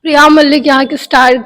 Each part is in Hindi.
प्रिया मल्लिक यहाँ की स्टार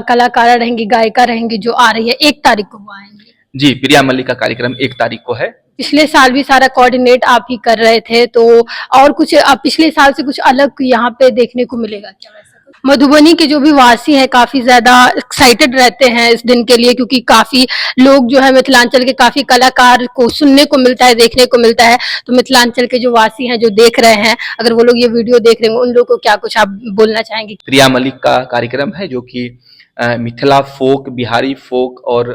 कलाकारा रहेंगी, गायिका रहेंगी जो आ रही है 1 तारीख को वो आएंगी। जी, प्रिया मल्लिक का कार्यक्रम 1 तारीख को है। पिछले साल भी सारा कोऑर्डिनेट आप ही कर रहे थे, तो और कुछ पिछले साल से कुछ अलग यहाँ पे देखने को मिलेगा क्या वैसा कुछ? मधुबनी के जो भी वासी हैं काफी ज्यादा एक्साइटेड रहते हैं इस दिन के लिए, क्योंकि काफी लोग जो है मिथिलांचल के काफी कलाकार को सुनने को मिलता है, देखने को मिलता है। तो मिथिलांचल के जो वासी हैं जो देख रहे हैं, अगर वो लोग ये वीडियो देख रहे हैं, उन लोगों को क्या कुछ आप बोलना चाहेंगे? प्रिया मलिक का कार्यक्रम है जो कि मिथिला फोक, बिहारी फोक और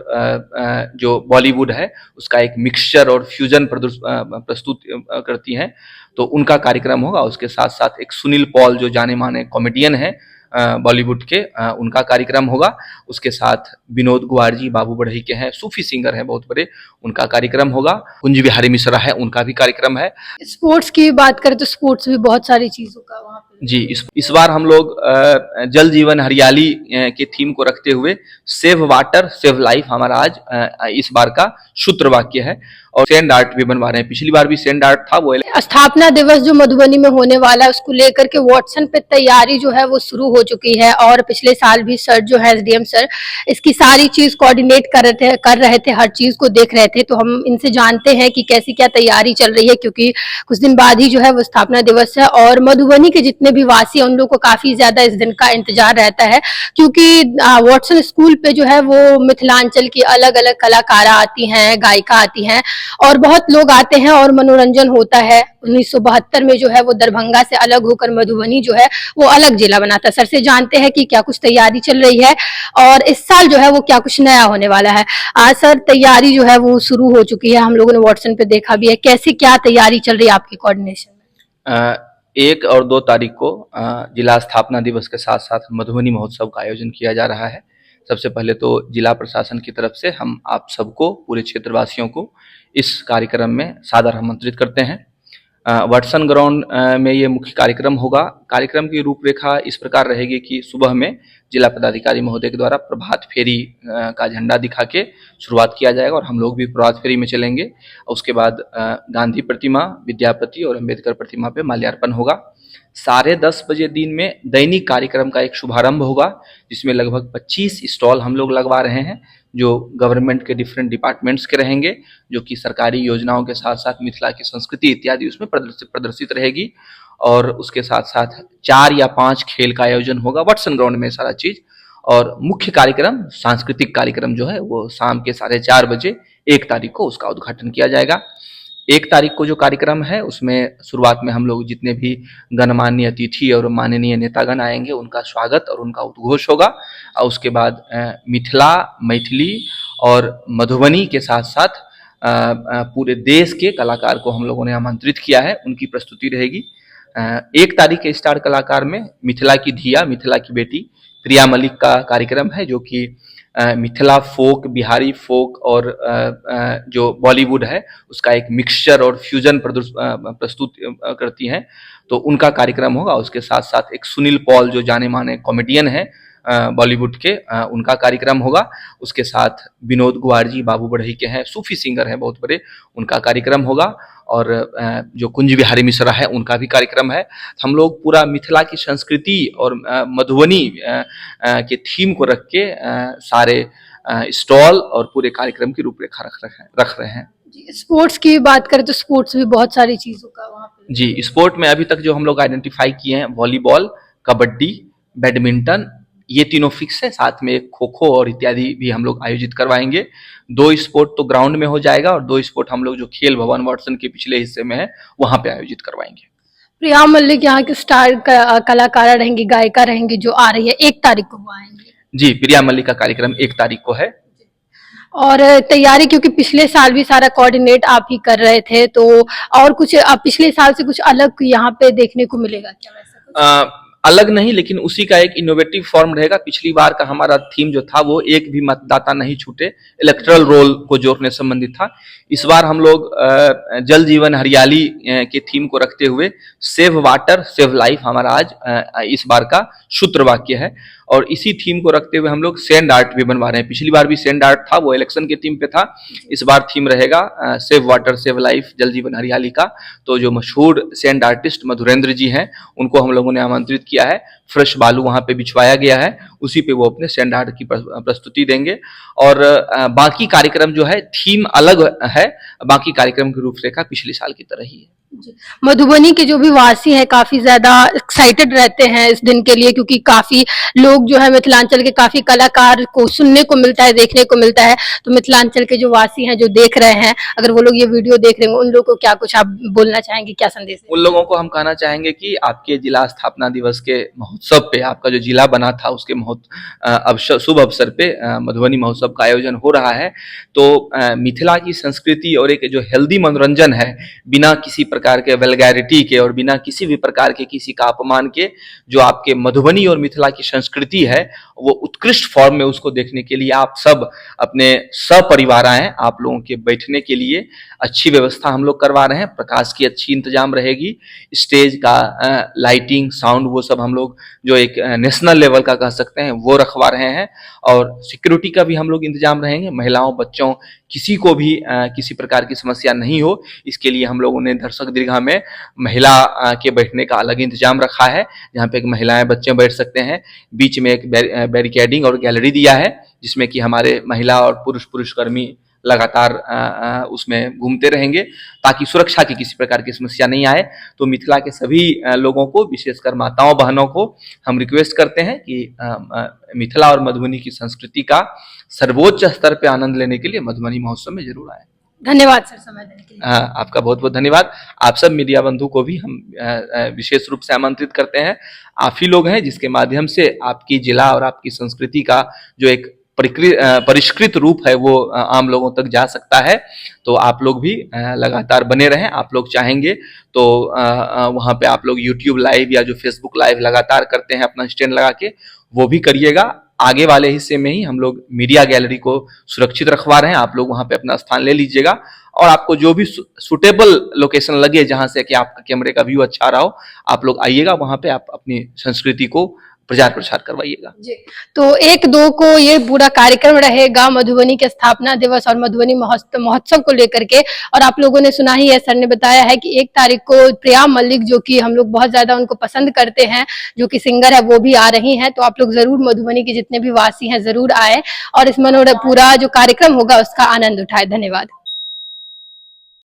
जो बॉलीवुड है उसका एक मिक्सचर और फ्यूजन प्रस्तुत करती हैं। तो उनका कार्यक्रम होगा। उसके साथ साथ एक सुनील पॉल जो जाने माने कॉमेडियन है बॉलीवुड के, उनका कार्यक्रम होगा। उसके साथ विनोद गुआर जी बाबू बढ़ई के हैं, सूफी सिंगर हैं बहुत बड़े, उनका कार्यक्रम होगा। कुंज बिहारी मिश्रा है, उनका भी कार्यक्रम है। स्पोर्ट्स की बात करें तो स्पोर्ट्स भी बहुत सारी चीजों का वहाँ पे। जी, इस बार हम लोग जल जीवन हरियाली के थीम को रखते हुए सेव वाटर सेव लाइफ हमारा आज इस बार का सूत्र वाक्य है। और सैंड आर्ट भी बनवा रहे हैं। पिछली बार भी सैंड आर्ट था, वो स्थापना दिवस जो मधुबनी में होने वाला है उसको लेकर के व्हाट्सएप पे तैयारी जो है वो शुरू हो चुकी है। और पिछले साल भी सर जो है एसडीएम सर इसकी सारी चीज कोऑर्डिनेट कर रहे थे, हर चीज को देख रहे थे। तो हम इनसे जानते हैं कि कैसी क्या तैयारी चल रही है, क्योंकि कुछ दिन बाद ही जो है वो स्थापना दिवस है। और मधुबनी के जितने भी वासी हैं उन लोगों को काफी ज्यादा इस दिन का इंतजार रहता है, क्योंकि वाटसन स्कूल पे जो है वो मिथिलांचल की अलग अलग कलाकारा आती हैं, गायिका आती हैं और बहुत लोग आते हैं और मनोरंजन होता है। 1972 में जो है वो दरभंगा से अलग होकर मधुबनी जो है वो अलग जिला बना था। सर से जानते हैं कि क्या कुछ तैयारी चल रही है और इस साल जो है वो क्या कुछ नया होने वाला है। आज सर तैयारी जो है वो शुरू हो चुकी है, हम लोगों ने व्हाट्सएप पे देखा भी है। कैसे क्या तैयारी चल रही है आपकी कोऑर्डिनेशन में? 1 और 2 तारीख को जिला स्थापना दिवस के साथ साथ मधुबनी महोत्सव का आयोजन किया जा रहा है। सबसे पहले तो जिला प्रशासन की तरफ से हम आप सबको, पूरे क्षेत्रवासियों को इस कार्यक्रम में सादर आमंत्रित करते हैं। वाटसन ग्राउंड में ये मुख्य कार्यक्रम होगा। कार्यक्रम की रूपरेखा इस प्रकार रहेगी कि सुबह में जिला पदाधिकारी महोदय के द्वारा प्रभात फेरी का झंडा दिखा के शुरुआत किया जाएगा और हम लोग भी प्रभात फेरी में चलेंगे। उसके बाद गांधी प्रतिमा, विद्यापति और अंबेडकर प्रतिमा पे माल्यार्पण होगा। 10:30 बजे दिन में दैनिक कार्यक्रम का एक शुभारंभ होगा, जिसमें लगभग 25 स्टॉल हम लोग लगवा रहे हैं जो गवर्नमेंट के डिफरेंट डिपार्टमेंट्स के रहेंगे, जो कि सरकारी योजनाओं के साथ साथ मिथिला की संस्कृति इत्यादि उसमें प्रदर्शित रहेगी। और उसके साथ साथ 4 या 5 खेल का आयोजन होगा वाटसन ग्राउंड में सारा चीज। और मुख्य कार्यक्रम, सांस्कृतिक कार्यक्रम जो है वो शाम के 4:30 बजे 1 तारीख को उसका उद्घाटन किया जाएगा। 1 तारीख को जो कार्यक्रम है उसमें शुरुआत में हम लोग जितने भी गणमान्य अतिथि और माननीय नेतागण आएंगे उनका स्वागत और उनका उद्घोष होगा। और उसके बाद मिथिला, मैथिली और मधुबनी के साथ साथ पूरे देश के कलाकार को हम लोगों ने आमंत्रित किया है, उनकी प्रस्तुति रहेगी। 1 तारीख के स्टार कलाकार में मिथिला की धिया, मिथिला की बेटी प्रिया मलिक का कार्यक्रम है जो कि मिथिला फोक, बिहारी फोक और जो बॉलीवुड है उसका एक मिक्सचर और फ्यूजन प्रस्तुत करती हैं। तो उनका कार्यक्रम होगा। उसके साथ साथ एक सुनील पॉल जो जाने माने कॉमेडियन है बॉलीवुड के, उनका कार्यक्रम होगा। उसके साथ विनोद गुआर जी बाबू बढ़ई के हैं, सूफी सिंगर हैं बहुत बड़े, उनका कार्यक्रम होगा। और जो कुंज बिहारी मिश्रा है उनका भी कार्यक्रम है। हम लोग पूरा मिथिला की संस्कृति और मधुबनी के थीम को रख के सारे स्टॉल और पूरे कार्यक्रम की रूपरेखा रख रहे हैं। स्पोर्ट्स की बात करें तो स्पोर्ट्स भी बहुत सारी चीजों का वहाँ पे। जी, स्पोर्ट में अभी तक जो हम लोग आइडेंटिफाई किए हैं, वॉलीबॉल, कबड्डी, बैडमिंटन, ये तीनों फिक्स है। साथ में एक खो खो और इत्यादि भी हम लोग आयोजित करवाएंगे। 2 स्पोर्ट तो ग्राउंड में हो जाएगा और 2 स्पोर्ट हम लोग जो खेल भवन वाटसन के पिछले हिस्से में है वहां पे आयोजित करवाएंगे। प्रिया मल्लिक यहाँ की स्टार कलाकारा रहेंगी, गायिका रहेंगी जो आ रही है 1 तारीख को वो आएंगी। जी, प्रिया मल्लिक का कार्यक्रम 1 तारीख को है। और तैयारी, क्योंकि पिछले साल भी सारा कोऑर्डिनेट आप ही कर रहे थे, तो और कुछ पिछले साल से कुछ अलग यहाँ पे देखने को मिलेगा क्या वैसा कुछ? अलग नहीं, लेकिन उसी का एक इनोवेटिव फॉर्म रहेगा। पिछली बार का हमारा थीम जो था वो एक भी मतदाता नहीं छूटे, इलेक्टोरल रोल को जोड़ने संबंधित था। इस बार हम लोग जल जीवन हरियाली के थीम को रखते हुए सेव वाटर सेव लाइफ हमारा आज इस बार का सूत्र वाक्य है। और इसी थीम को रखते हुए हम लोग सैंड आर्ट भी बनवा रहे हैं। पिछली बार भी सैंड आर्ट था, वो इलेक्शन के थीम पे था। इस बार थीम रहेगा सेव वाटर सेव लाइफ, जल जीवन हरियाली का। तो जो मशहूर सैंड आर्टिस्ट मधुरेंद्र जी हैं उनको हम लोगों ने आमंत्रित किया है, फ्रेश बालू वहां पे बिछवाया गया है, उसी पे वो अपने स्टैंड आर्ट की प्रस्तुति देंगे। और बाकी कार्यक्रम जो है थीम अलग है, बाकी कार्यक्रम की रूपरेखा पिछले साल की तरह ही है। मधुबनी के जो भी वासी हैं काफी ज्यादा एक्साइटेड रहते हैं इस दिन के लिए, क्योंकि काफी लोग जो है मिथिलांचल के काफी कलाकार को सुनने को मिलता है, देखने को मिलता है। तो मिथिलांचल के जो वासी हैं जो देख रहे हैं, अगर वो लोग ये वीडियो देख रहे हैं, उन लोगों को क्या कुछ आप बोलना चाहेंगे, क्या संदेश उन लोगों को हम कहना चाहेंगे कि आपके जिला स्थापना दिवस के महोत्सव पे, आपका जो जिला बना था उसके अवसर, शुभ अवसर पे मधुबनी महोत्सव का आयोजन हो रहा है। तो मिथिला की संस्कृति और एक जो हेल्दी मनोरंजन है, बिना किसी प्रकार के वल्गैरिटी के और बिना किसी भी प्रकार के किसी का अपमान के, जो आपके मधुबनी और मिथिला की संस्कृति है वो उत्कृष्ट फॉर्म में, उसको देखने के लिए आप सब अपने सपरिवार आए। आप लोगों के बैठने के लिए अच्छी व्यवस्था हम लोग करवा रहे हैं, प्रकाश की अच्छी इंतजाम रहेगी, स्टेज का लाइटिंग, साउंड, वो सब हम लोग जो एक नेशनल लेवल का कह सकते हैं वो रखवा रहे हैं। और सिक्योरिटी का भी हम लोग इंतजाम रहेंगे, महिलाओं, बच्चों, किसी को भी किसी प्रकार की समस्या नहीं हो, इसके लिए हम लोगों ने दर्शक दीर्घा में महिला के बैठने का अलग इंतजाम रखा है, जहाँ पे महिलाएं, बच्चे बैठ सकते हैं। बीच में एक बैरिकेडिंग और गैलरी दिया है, जिसमें कि हमारे महिला और पुरुष कर्मी लगातार उसमें घूमते रहेंगे, ताकि सुरक्षा की किसी प्रकार की समस्या नहीं आए। तो मिथिला के सभी लोगों को, विशेषकर माताओं बहनों को हम रिक्वेस्ट करते हैं कि मिथिला और मधुबनी की संस्कृति का सर्वोच्च स्तर पे आनंद लेने के लिए मधुबनी महोत्सव में जरूर आए। धन्यवाद सर समय देने के लिए। आपका बहुत बहुत धन्यवाद। आप सब मीडिया बंधु को भी हम विशेष रूप से आमंत्रित करते हैं। आप ही लोग हैं जिसके माध्यम से आपकी जिला और आपकी संस्कृति का जो एक परिष्कृत रूप है वो आम लोगों तक जा सकता है। तो आप लोग भी लगातार बने रहें। आप लोग चाहेंगे तो वहाँ पे आप लोग YouTube लाइव या जो Facebook लाइव लगातार करते हैं अपना स्टैंड लगा के, वो भी करिएगा। आगे वाले हिस्से में ही हम लोग मीडिया गैलरी को सुरक्षित रखवा रहे हैं, आप लोग वहाँ पे अपना स्थान ले लीजिएगा। और आपको जो भी सुटेबल लोकेशन लगे, जहाँ से कि आपका कैमरे का व्यू अच्छा रहा हो, आप लोग आइएगा, वहाँ पे आप अपनी संस्कृति को प्रचार प्रसार करवाइएगा जी। तो 1-2 को ये पूरा कार्यक्रम रहेगा मधुबनी के स्थापना दिवस और मधुबनी महोत्सव को लेकर के। और आप लोगों ने सुना ही है, सर ने बताया है कि 1 तारीख को प्रिया मलिक, जो कि हम लोग बहुत ज्यादा उनको पसंद करते हैं, जो कि सिंगर है, वो भी आ रही हैं। तो आप लोग जरूर मधुबनी के जितने भी वासी हैं जरूर आए और इस पूरा जो कार्यक्रम होगा उसका आनंद उठाए। धन्यवाद।